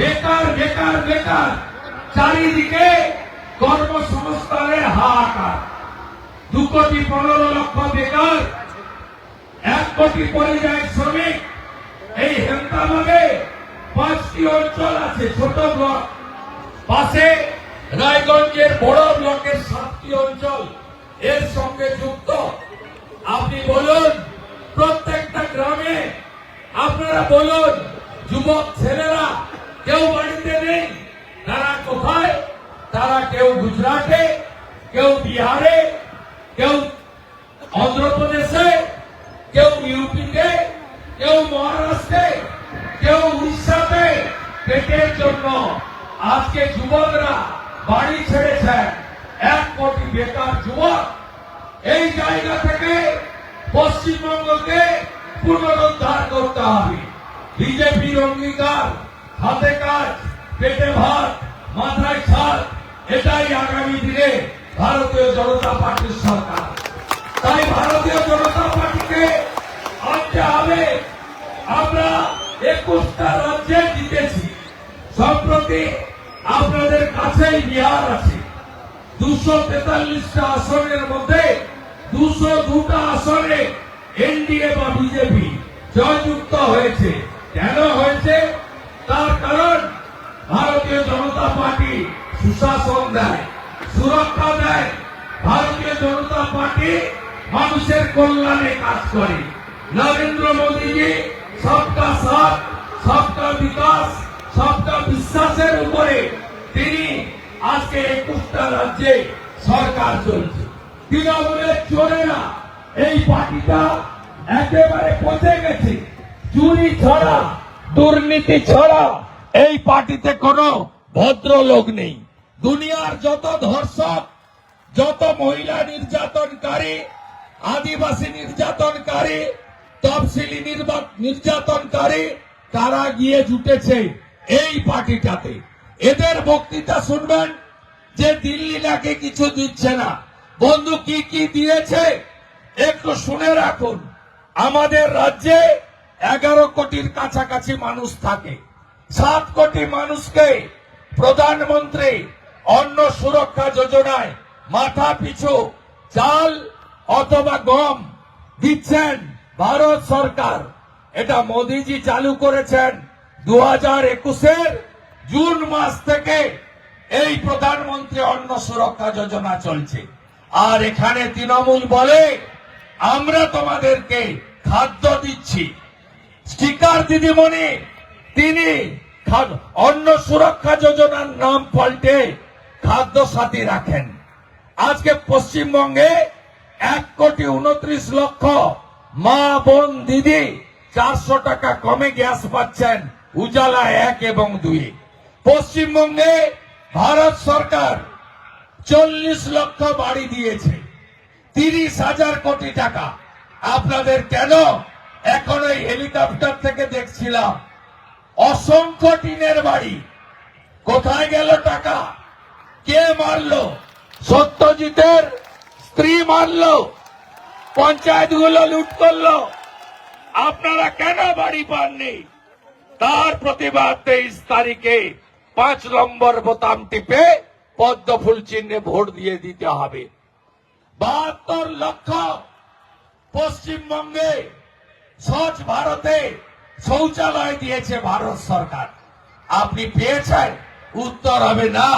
বেকার বেকার বেকার, চারিদিকে কর্মসংস্থানের হাহাকার। 2,15,00,000 বেকার, 1 কোটি পরিযায়ী শ্রমিক। এই হেমতাবাদে 5টি অঞ্চল আছে, ছোট ব্লক। পাশে রায়গঞ্জের বড় ব্লকের 7টি অঞ্চল এর সঙ্গে যুক্ত। আপনি বলুন, প্রত্যেকটা গ্রামে আপনারা বলুন, যুবক ছেলেরা কেউ বাড়িতে নেই। তারা কোথায়? তারা কেউ গুজরাটে, কেউ বিহারে, কেউ অন্ধ্রপ্রদেশে, কেউ ইউপিতে, কেউ মহারাষ্ট্রে, কেউ উড়িষ্যাতে। পেটের জন্য আজকে যুবকরা বাড়ি ছেড়েছেন। 1 কোটি বেকার যুবক। এই জায়গা থেকে পশ্চিমবঙ্গকে পুনরুদ্ধার করতে হবে। বিজেপির অঙ্গীকার, হাতে কাজ, পেটে ভাত, মাথায় ছাদ, এটাই আগামী দিনে ভারতীয় জনতা পার্টির সরকার। তাই ভারতীয় জনতা পার্টিকে আনতে হবে। আমরা 21টা রাজ্যে জিতেছি। সম্প্রতি আপনাদের কাছেই বিহার আছে। 243টা আসনের মধ্যে 202টা আসনে এনডিএ বা বিজেপি জয়যুক্ত হয়েছে। কেন হয়েছে? তার কারণ ভারতীয় জনতা পার্টি সুশাসন দেয়, সুরক্ষা দেয়। ভারতীয় জনতা পার্টি মানুষের কল্যাণে কাজ করে। নরেন্দ্র মোদীজি সবকা সাথ, সবকা বিকাশ, সবকা বিশ্বাসের উপরে তিনি আজকে 21টা রাজ্যে সরকার চলছে। তৃণমূলের চোরেরা এই পার্টিটা একেবারে পচে গেছে। চুরি ছাড়া, দুর্নীতি ছাড়া এই পার্টিতে কোনো ভদ্রলোক নেই। দুনিয়ার যত ধর্ষক, যত মহিলা নির্যাতনকারী, আদিবাসী নির্যাতনকারী, তফসিলি নির্যাতনকারী, তারা গিয়ে জুটেছে এই পার্টিটাতে। এদের বক্তৃতা শুনবেন যে দিল্লি নাকি কিছু দিচ্ছে না। বন্ধু, কি কি দিয়েছে একটু শুনে রাখুন। আমাদের রাজ্যে 11 কোটির কাছাকাছি মানুষ থাকে। 7 কোটি মানুষকে প্রধানমন্ত্রী অন্ন সুরক্ষা যোজনায় মাথা পিছু চাল অথবা গম দিচ্ছেন ভারত সরকার। এটা মোদীজি চালু করেছেন। 2021-এর জুন মাস থেকে এই প্রধানমন্ত্রী অন্ন সুরক্ষা যোজনা চলছে। আর এখানে তৃণমূল বলে আমরা তোমাদেরকে খাদ্য দিচ্ছি। স্টিকার দিদিমণি তিনি অন্ন সুরক্ষা যোজনার নাম পাল্টে খাদ্য সাথী রাখেন। আজকে পশ্চিমবঙ্গে 1,29,00,000 মা বোন দিদি 400 টাকা কমে গ্যাস পাচ্ছেন উজালা 1 এবং 2। পশ্চিমবঙ্গে ভারত সরকার 40 লক্ষ বাড়ি দিয়েছে, 30,000 কোটি টাকা। আপনাদের কেন? এখন ওই হেলিকপ্টার থেকে দেখছিলাম অসংখ্য টিনের বাড়ি। কোথায় গেল টাকা? কে মারলো? সত্যজিতের স্ত্রী মারলো, পঞ্চায়েতগুলো লুট করলো। আপনারা কেন বাড়ি পাননি? তার প্রতিবাদ 23 তারিখে 5 নম্বর বোতাম টিপে পদ্ম ফুল চিহ্নে ভোট দিয়ে দিতে হবে। 72 লক্ষ পশ্চিমবঙ্গে স্বচ্ছ ভারতে শৌচালয় দিয়েছে ভারত সরকার। আপনি পেয়েছেন? উত্তর হবে না,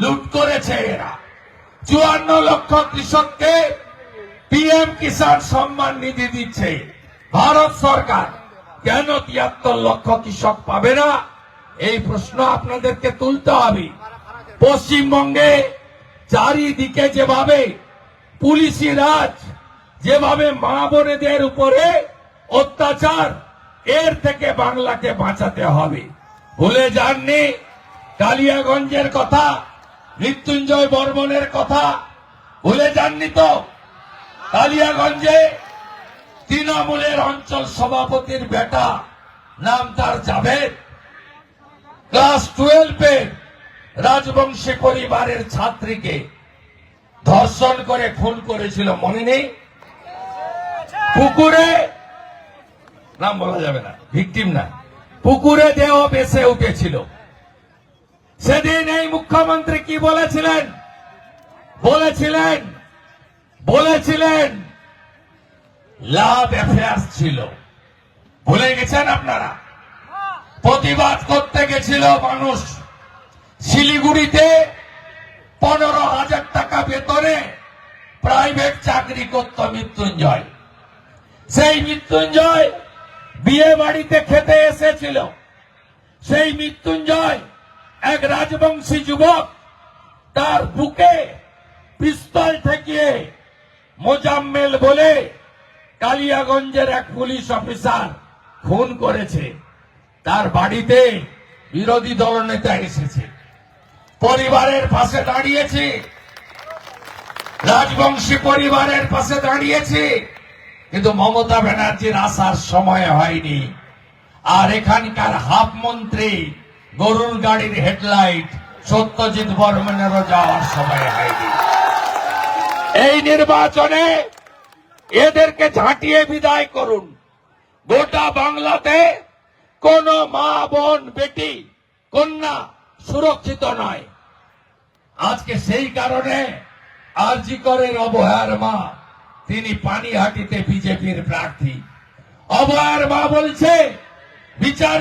লুট করেছে এরা। 54 লক্ষ কৃষককে পিএম কিষাণ সম্মান নিধি দিচ্ছে ভারত সরকার। কেন 73 লক্ষ কৃষক পাবে না? এই প্রশ্ন আপনাদেরকে তুলতে হবে। পশ্চিমবঙ্গে চারিদিকে যেভাবে পুলিশি রাজ, যেভাবে মা বোনেদের উপরে অত্যাচার, এর থেকে বাংলাকে বাঁচাতে হবে। ভুলে যাননি কালিয়াগঞ্জের কথা, মৃত্যুঞ্জয় বর্মনের কথা ভুলে যাননি তো? কালিয়াগঞ্জে তৃণমূলের অঞ্চল সভাপতির বেটা, নাম তার জাভেদ, ক্লাস 12-এ রাজবংশী পরিবারের ছাত্রীকে ধর্ষণ করে খুন করেছিল, মনে নেই? পুকুরে, নাম বলা যাবে না, ভিকটিম না, পুকুরে দেহ ভেসে উঠেছিল। সেদিন এই মুখ্যমন্ত্রী কি বলেছিলেন? বলেছিলেন লাভ অ্যাফেয়ার্স ছিল। ভুলে গেছেন আপনারা? প্রতিবাদ করতে গেছিল মানুষ। শিলিগুড়িতে 15,000 টাকা বেতনে প্রাইভেট চাকরি করত মৃত্যুঞ্জয়। সেই মৃত্যুঞ্জয় বিয়ে বাড়িতে খেতে এসেছিল। সেই মৃত্যুঞ্জয় এক রাজবংশী যুবক, তার বুকে পিস্তল ঠেকিয়ে মোজাম্মেল বলে কালিয়াগঞ্জের এক পুলিশ অফিসার খুন করেছে। তার বাড়িতে বিরোধী দলনেতা এসেছে, পরিবারের পাশে দাঁড়িয়েছে, রাজবংশী পরিবারের পাশে দাঁড়িয়েছে। কিন্তু মমতা ব্যানার্জির আসার সময় হয়নি। আর এখানকার হাফ মন্ত্রী গরুর গাড়ির হেডলাইট সত্যজিৎ বর্মনেরও যাওয়ার সময় হয়নি। এই নির্বাচনে এদেরকে ঝাঁটিয়ে বিদায় করুন। গোটা বাংলাতে কোন মা, বোন, বেটি, কন্যা সুরক্ষিত নয়। আজকে সেই কারণে আরজি করের অবহেয়ার মা, তিনি পানিহাটিতে বিজেপির প্রার্থী। অবহেয়ার মা বলছে বিচার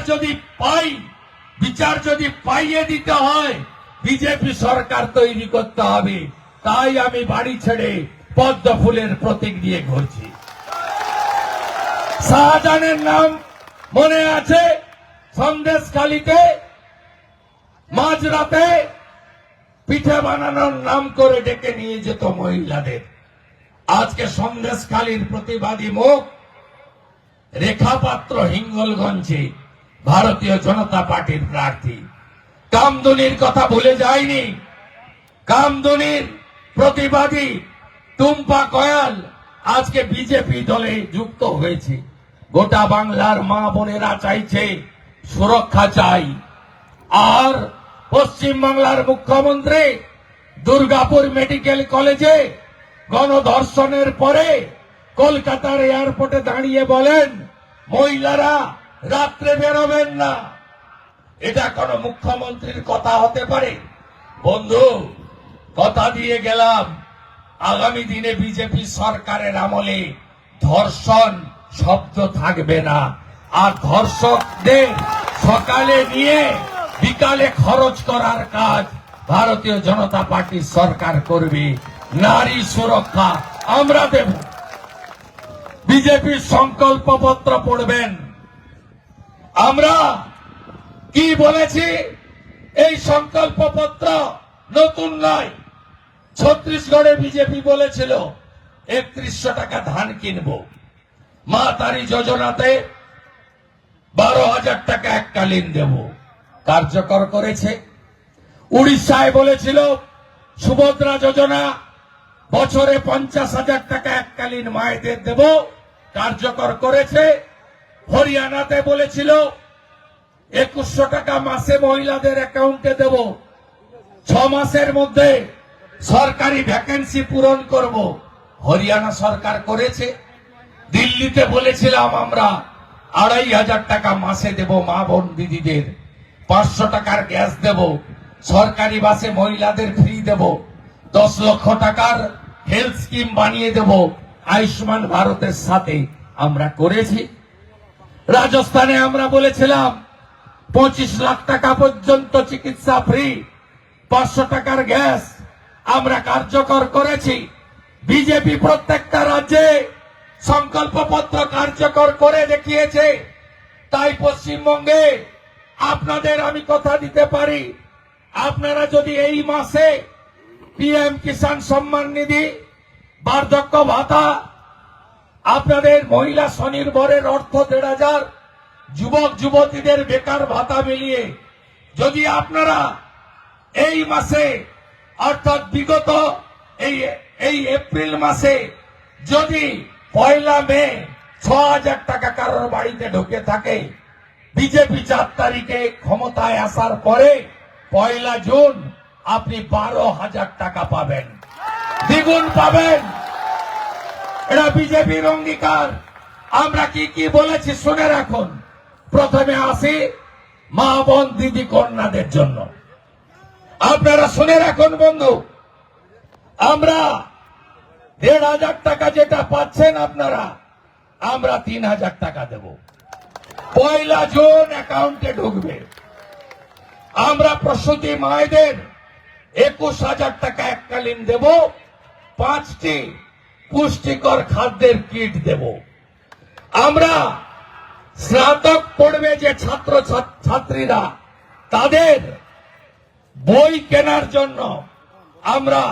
যদি পাইয়ে দিতে হয় বিজেপি সরকার তৈরি করতে হবে। তাই আমি বাড়ি ছেড়ে পদ্ম ফুলের প্রতীক নিয়ে ঘুরছি। শাহজাহানের নাম মনে আছে? সন্দেশখালীতে মাঝরাতে পিঠে বানানোর নাম করে ডেকে নিয়ে যেত মহিলাদের। আজকে সন্দেশখালীর প্রতিবাদী মুখ রেখা পাত্র হিঙ্গলগঞ্জে ভারতীয় জনতা পার্টির প্রার্থী। কামদুনির কথা ভুলে যায়নি। কামদুনির প্রতিবাদী টুম্পা কয়াল আজকে বিজেপি দলে যুক্ত হয়েছে। গোটা বাংলার মা বোনেরা চাইছে সুরক্ষা চাই। আর পশ্চিম বাংলার মুখ্যমন্ত্রী দুর্গাপুর মেডিকেল কলেজে গণধর্ষণের পরে কলকাতার এয়ারপোর্টে দাঁড়িয়ে বলেন মহিলারা রাত্রে বেরোবেন না। এটা কোন মুখ্যমন্ত্রীর কথা হতে পারে? বন্ধু, কথা দিয়ে গেলাম, আগামী দিনে বিজেপি সরকারের আমলে ধর্ষণ শব্দ থাকবে না। আর ধর্ষকদের সকালে নিয়ে বিকালে খরচ করার কাজ ভারতীয় জনতা পার্টির সরকার করবে। নারী সুরক্ষা আমরা দেব। বিজেপির সংকল্পপত্র পড়বেন। আমরা কি বলেছি? এই সংকল্পপত্র নতুন নয়। ছত্তিশগড়ে বিজেপি বলেছিল 3100 টাকা ধান কিনব। মা তারি যোজনাতে 12,000 টাকা এককালীন দেব, কার্যকর করেছে। উড়িষ্যায় বলেছিল সুভদ্রা যোজনা বছরে 50,000 টাকা এককালীন মায়েদের দেব, কার্যকর করেছে। হরিয়ানাতে বলেছিল 2100 টাকা মাসে মহিলাদের অ্যাকাউন্টে দেব, 6 মাসের মধ্যে সরকারি ভ্যাকেন্সি পূরণ করব। হরিয়ানা সরকার করেছে। দিল্লিতে বলেছিলাম আমরা 2,500 টাকা মাসে দেব মা বোন দিদিদের, 500 টাকার গ্যাস দেব, সরকারি বাসে মহিলাদের ফ্রি দেব, 10 লক্ষ টাকার হেলথ স্কিম বানিয়ে দেব আয়ুষ্মান ভারতের সাথে। আমরা করেছি। রাজস্থানে আমরা বলেছিলাম 25 লাখ টাকা পর্যন্ত চিকিৎসা ফ্রি, 500 টাকার গ্যাস। আমরা কার্যকর করেছি। বিজেপি প্রত্যেকটা রাজ্যে সংকল্পপত্র কার্যকর করে দেখিয়েছে। তাই পশ্চিমবঙ্গে আপনাদের আমি কথা দিতে পারি, আপনারা যদি এই মাসে পিএম কিষাণ সম্মান নিধি, বার্ধক্য ভাতা, আপনাদের মহিলা স্বনির্ভরের অর্থ 1,500, যুবক যুবতীদের বেকার ভাতা মিলিয়ে যদি আপনারা এই মাসে অর্থাৎ বিগত এই এপ্রিল মাসে যদি 1 মে 6,000 টাকা কারোর বাড়িতে ঢুকে থাকে, বিজেপি 4 তারিখে ক্ষমতায় আসার পরে 1 জুন আপনি 12,000 টাকা পাবেন, দ্বিগুণ পাবেন। এটা বিজেপির অঙ্গীকার। আমরা কি কি বলেছি শুনে রাখুন। প্রথমে আসি মা বোন দিদি কন্যাদের জন্য। আপনারা শুনে রাখুন বন্ধু, আমরা ১,৫০০ টাকা যেটা পাচ্ছেন আপনারা, আমরা ৩,০০০ টাকা দেব। ১ জুন অ্যাকাউন্টে ঢুকবে। আমরা প্রসূতি মায়েদের ২১,০০০ টাকা এককালীন দেব। ৫টি পুষ্টিকর খাদ্যের কিট দেব। আমরা স্নাতক পড়বে যে ছাত্র ছাত্রীরা, তাদের বই কেনার জন্য আমরা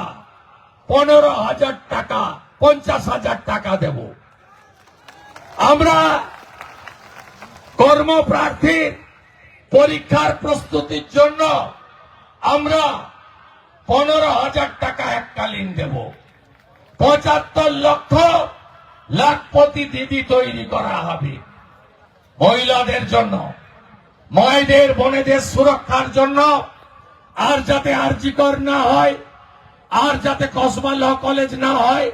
১৫,০০০ টাকা ৫০,০০০ টাকা দেব। আমরা কর্মপ্রার্থীর পরীক্ষার প্রস্তুতির জন্য আমরা ১৫,০০০ টাকা এককালীন দেব। ৭৫ লক্ষ লাখপতি দিদি তৈরি করা হবে মহিলাদের জন্য, মায়েদের বোনেদের সুরক্ষার জন্য। আর যাতে আরজিকর না হয়, আর যাতে কসবা ল কলেজ না হয়,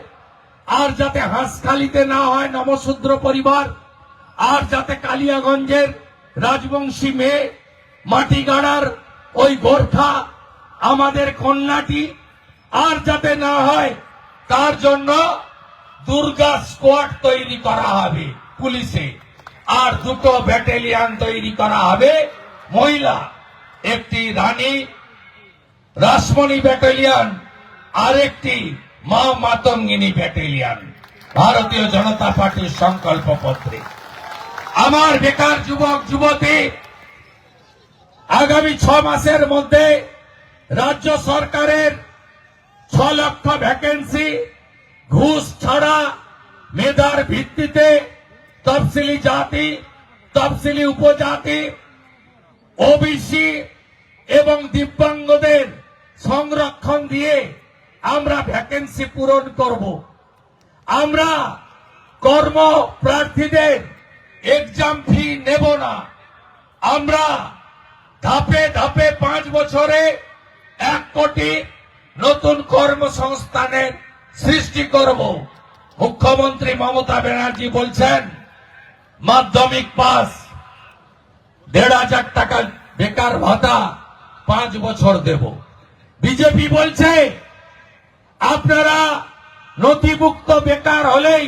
আর যাতে হাঁসখালিতে না হয় নমশূদ্র পরিবার, আর যাতে কালিয়াগঞ্জের রাজবংশী মেয়ে মাটিগাড়ার ওই গোর্খা আমাদের কন্যাটি আর যাতে না হয়, তার জন্য দুর্গা স্কোয়াড তৈরি করা হবে পুলিশে, আর 2টো ব্যাটালিয়ন তৈরি করা হবে মহিলা, একটি রানী রাসমণি ব্যাটালিয়ন আর একটি মা মাতঙ্গিনী ব্যাটালিয়ন ভারতীয় জনতা পার্টির সংকল্প পত্রে। আমার বেকার যুবক যুবতী, আগামী 6 মাসের মধ্যে রাজ্য সরকারের 6 লক্ষ ভ্যাকেন্সি ঘুষ ছাড়া মেধার ভিত্তিতে তফসিলি জাতি, তফসিলি উপজাতি, ওবিসি এবং দিব্যাঙ্গদের সংরক্ষণ দিয়ে আমরা ভ্যাকেন্সি পূরণ করব। আমরা কর্মপ্রার্থীদের এক্সাম ফি নেব না। আমরা ধাপে ধাপে 5 বছরে 1 কোটি নতুন কর্মসংস্থানের সৃষ্টি করব। মুখ্যমন্ত্রী মমতা ব্যানার্জি বলছেন মাধ্যমিক পাস ১,৫০০ টাকা বেকার ভাতা 5 বছর দেব। বিজেপি বলছে আপনারা নথিভুক্ত বেকার হলেই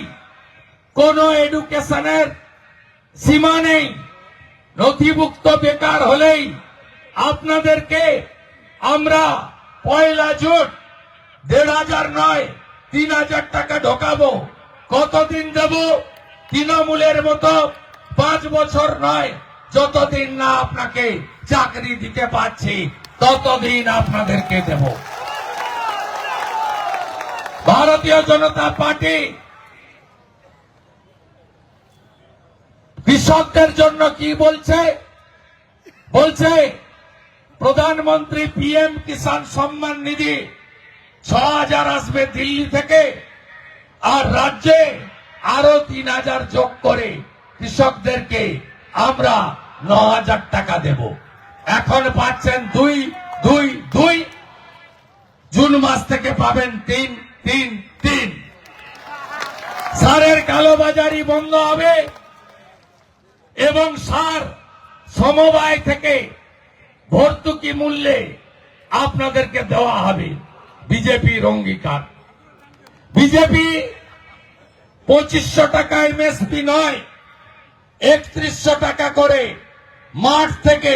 কোনো এডুকেশনের সীমা নেই, নথিভুক্ত বেকার হলেই আপনাদেরকে আমরা 1 জুন ১,৫০০ নয় ৩,০০০ টাকা ঢোকাবো। কতদিন দেব? তৃণমূলের মতো 5 বছর নয়, যতদিন না আপনাকে চাকরি দিতে পারছি ততদিন আপনাদেরকে দেব। ভারতীয় জনতা পার্টি কৃষকদের জন্য কি বলছে? বলছে প্রধানমন্ত্রী পিএম কিষাণ সম্মান নিধি 6,০০০ আসবে দিল্লি থেকে, আর রাজ্যে আরো 3,০০০ যোগ করে কৃষকদেরকে আমরা 9,০০০ টাকা দেব। এখন পাচ্ছেন 2 জুন মাস থেকে পাবেন 3 সারের কালোবাজারি বন্ধ হবে এবং সার সমবায় থেকে ভর্তুকি মূল্যে আপনাদেরকে দেওয়া হবে। বিজেপির অঙ্গীকার। বিজেপি ২৫০০ টাকা এমএসপি নয় ৩১০০ টাকা করে মাঠ থেকে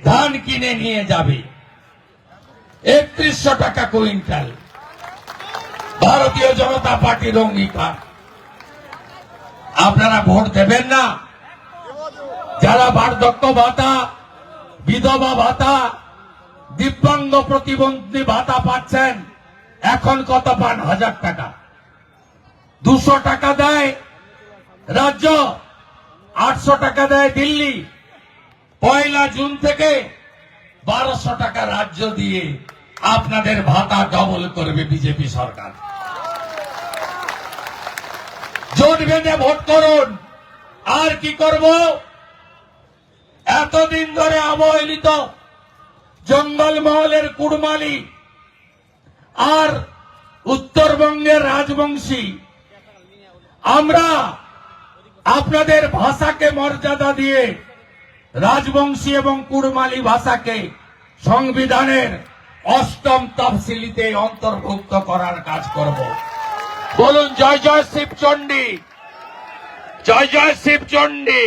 ধান কিনে নিয়ে যাবে। ৩১০০ টাকা কুইন্টাল ভারতীয় জনতা পার্টির অঙ্গীকার। আপনারা ভোট দেবেন না? যারা বার্ধক্য ভাতা, বিধবা ভাতা, দিব্যাঙ্গ প্রতিবন্ধী ভাতা পাচ্ছেন, এখন কত পান? 1000 টাকা। 200 টাকা দেয় রাজ্য, 800 টাকা দেয় দিল্লি। 1 জুন থেকে 1200 টাকা রাজ্য দিয়ে আপনাদের ভাতা ডবল করবে বিজেপি সরকার। জোট বেঁধে ভোট করুন। আর কি করব? এতদিন ধরে অবহেলিত জঙ্গলমহলের কুড়মালি আর উত্তরবঙ্গের রাজবংশী, আমরা আপনাদের ভাষাকে মর্যাদা দিয়ে, রাজবংশী এবং কুড়মালি ভাষাকে সংবিধানের অষ্টম তফসিলিতে অন্তর্ভুক্ত করার কাজ করব। বলুন জয় জয় শিবচণ্ডী, জয় জয় শিবচণ্ডী।